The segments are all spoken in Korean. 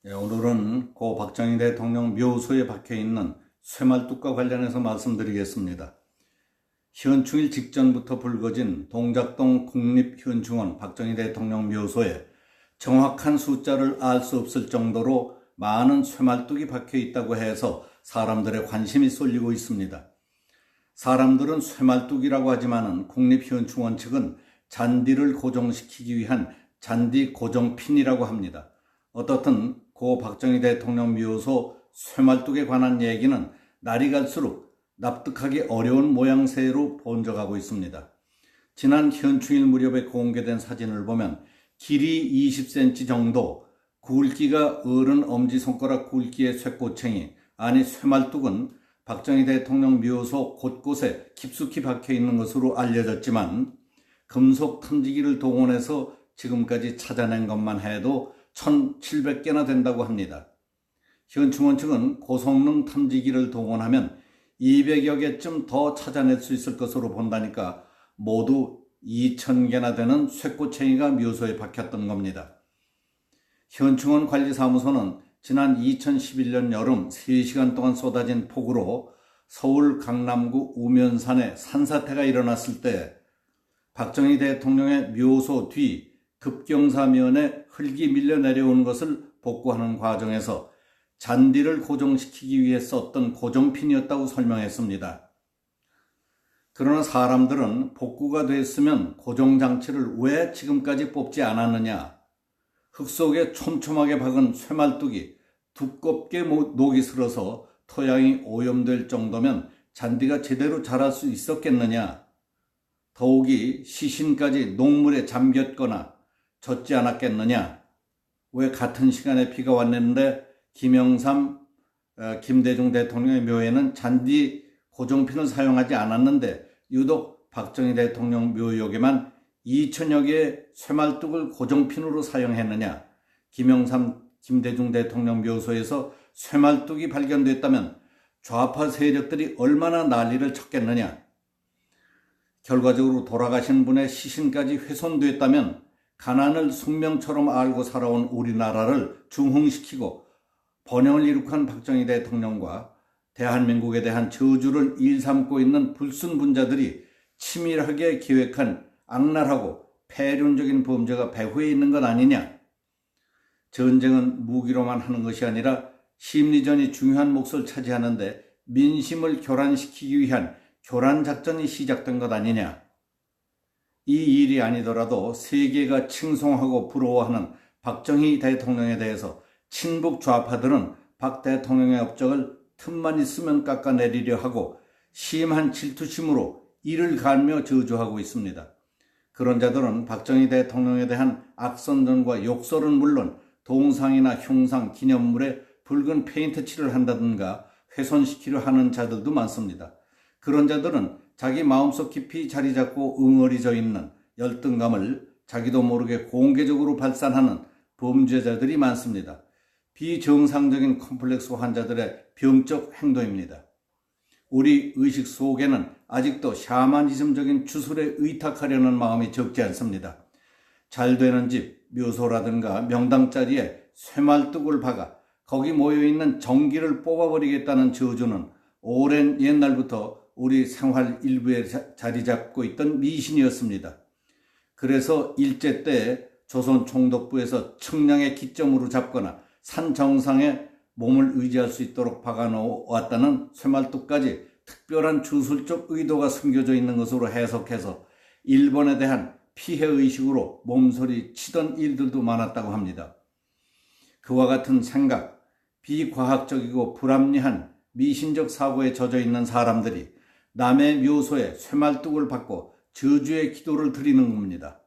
오늘은 고 박정희 대통령 묘소에 박혀있는 쇠말뚝과 관련해서 말씀드리겠습니다. 현충일 직전부터 불거진 동작동 국립현충원 박정희 대통령 묘소에 정확한 숫자를 알 수 없을 정도로 많은 쇠말뚝이 박혀있다고 해서 사람들의 관심이 쏠리고 있습니다. 사람들은 쇠말뚝이라고 하지만 국립현충원 측은 잔디를 고정시키기 위한 잔디 고정핀이라고 합니다. 어떻든 고 박정희 대통령 묘소 쇠말뚝에 관한 얘기는 날이 갈수록 납득하기 어려운 모양새로 번져가고 있습니다. 지난 현충일 무렵에 공개된 사진을 보면 길이 20cm 정도, 굵기가 어른 엄지손가락 굵기의 쇠꼬챙이, 아니 쇠말뚝은 박정희 대통령 묘소 곳곳에 깊숙이 박혀있는 것으로 알려졌지만 금속 탐지기를 동원해서 지금까지 찾아낸 것만 해도 1,700개나 된다고 합니다. 현충원 측은 고성능 탐지기를 동원하면 200여 개쯤 더 찾아낼 수 있을 것으로 본다니까 모두 2,000개나 되는 쇠꼬챙이가 묘소에 박혔던 겁니다. 현충원 관리사무소는 지난 2011년 여름 3시간 동안 쏟아진 폭우로 서울 강남구 우면산에 산사태가 일어났을 때 박정희 대통령의 묘소 뒤 급경사면에 흙이 밀려 내려오는 것을 복구하는 과정에서 잔디를 고정시키기 위해 썼던 고정핀이었다고 설명했습니다. 그러나 사람들은 복구가 됐으면 고정장치를 왜 지금까지 뽑지 않았느냐, 흙 속에 촘촘하게 박은 쇠말뚝이 두껍게 녹이 슬어서 토양이 오염될 정도면 잔디가 제대로 자랄 수 있었겠느냐, 더욱이 시신까지 녹물에 잠겼거나 젖지 않았겠느냐, 왜 같은 시간에 비가 왔는데 김영삼, 김대중 대통령의 묘에는 잔디 고정핀을 사용하지 않았는데 유독 박정희 대통령 묘역에만 2,000여 개의 쇠말뚝을 고정핀으로 사용했느냐, 김영삼, 김대중 대통령 묘소에서 쇠말뚝이 발견됐다면 좌파 세력들이 얼마나 난리를 쳤겠느냐, 결과적으로 돌아가신 분의 시신까지 훼손됐다면 가난을 숙명처럼 알고 살아온 우리나라를 중흥시키고 번영을 이룩한 박정희 대통령과 대한민국에 대한 저주를 일삼고 있는 불순분자들이 치밀하게 기획한 악랄하고 폐륜적인 범죄가 배후에 있는 것 아니냐. 전쟁은 무기로만 하는 것이 아니라 심리전이 중요한 몫을 차지하는데 민심을 교란시키기 위한 교란작전이 시작된 것 아니냐. 이 일이 아니더라도 세계가 칭송하고 부러워하는 박정희 대통령에 대해서 친북 좌파들은 박 대통령의 업적을 틈만 있으면 깎아내리려 하고 심한 질투심으로 이를 갈며 저주하고 있습니다. 그런 자들은 박정희 대통령에 대한 악선전과 욕설은 물론 동상이나 흉상, 기념물에 붉은 페인트 칠을 한다든가 훼손시키려 하는 자들도 많습니다. 그런 자들은 자기 마음속 깊이 자리 잡고 응어리져 있는 열등감을 자기도 모르게 공개적으로 발산하는 범죄자들이 많습니다. 비정상적인 컴플렉스 환자들의 병적 행동입니다. 우리 의식 속에는 아직도 샤머니즘적인 주술에 의탁하려는 마음이 적지 않습니다. 잘 되는 집, 묘소라든가 명당 자리에 쇠말뚝을 박아 거기 모여있는 정기를 뽑아버리겠다는 저주는 오랜 옛날부터 우리 생활 일부에 자리 잡고 있던 미신이었습니다. 그래서 일제 때 조선 총독부에서 측량의 기점으로 잡거나 산 정상에 몸을 의지할 수 있도록 박아놓았다는 쇠말뚝까지 특별한 주술적 의도가 숨겨져 있는 것으로 해석해서 일본에 대한 피해의식으로 몸소리 치던 일들도 많았다고 합니다. 그와 같은 생각, 비과학적이고 불합리한 미신적 사고에 젖어 있는 사람들이 남의 묘소에 쇠말뚝을 박고 저주의 기도를 드리는 겁니다.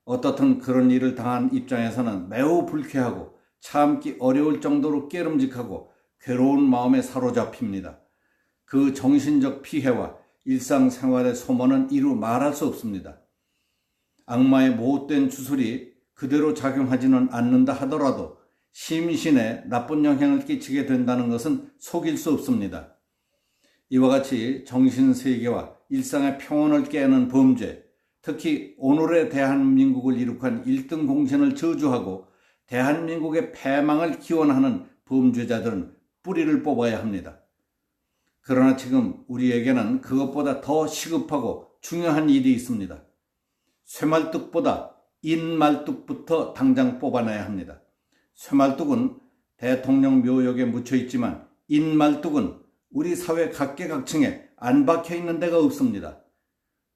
어떻든 그런 일을 당한 입장에서는 매우 불쾌하고 참기 어려울 정도로 깨름직하고 괴로운 마음에 사로잡힙니다. 그 정신적 피해와 일상생활의 소모는 이루 말할 수 없습니다. 악마의 못된 주술이 그대로 작용하지는 않는다 하더라도 심신에 나쁜 영향을 끼치게 된다는 것은 속일 수 없습니다. 이와 같이 정신세계와 일상의 평온을 깨는 범죄, 특히 오늘의 대한민국을 이룩한 1등 공신을 저주하고 대한민국의 패망을 기원하는 범죄자들은 뿌리를 뽑아야 합니다. 그러나 지금 우리에게는 그것보다 더 시급하고 중요한 일이 있습니다. 쇠말뚝보다 인말뚝부터 당장 뽑아내야 합니다. 쇠말뚝은 대통령 묘역에 묻혀 있지만 인말뚝은 우리 사회 각계각층에 안 박혀 있는 데가 없습니다.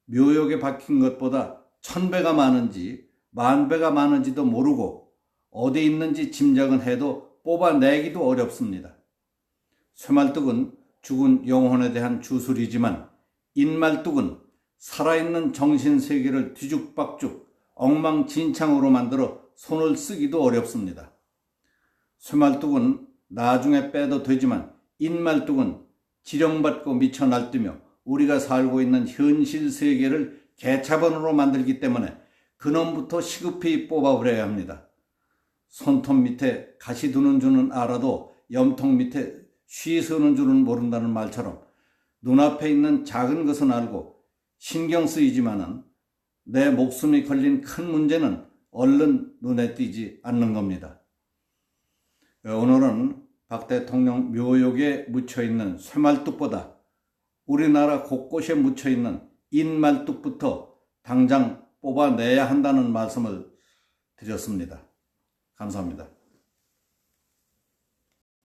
묘역에 박힌 것보다 1000배가 많은지 10,000배가 많은지도 모르고 어디 있는지 짐작은 해도 뽑아내기도 어렵습니다. 쇠말뚝은 죽은 영혼에 대한 주술이지만 인말뚝은 살아있는 정신세계를 뒤죽박죽 엉망진창으로 만들어 손을 쓰기도 어렵습니다. 쇠말뚝은 나중에 빼도 되지만 인말뚝은 지령받고 미쳐 날뛰며 우리가 살고 있는 현실 세계를 개차반으로 만들기 때문에 그놈부터 시급히 뽑아버려야 합니다. 손톱 밑에 가시 두는 줄은 알아도 염통 밑에 쉬 서는 줄은 모른다는 말처럼 눈앞에 있는 작은 것은 알고 신경 쓰이지만은 내 목숨이 걸린 큰 문제는 얼른 눈에 띄지 않는 겁니다. 오늘은 박 대통령 묘역에 묻혀있는 쇠말뚝보다 우리나라 곳곳에 묻혀있는 인말뚝부터 당장 뽑아내야 한다는 말씀을 드렸습니다. 감사합니다.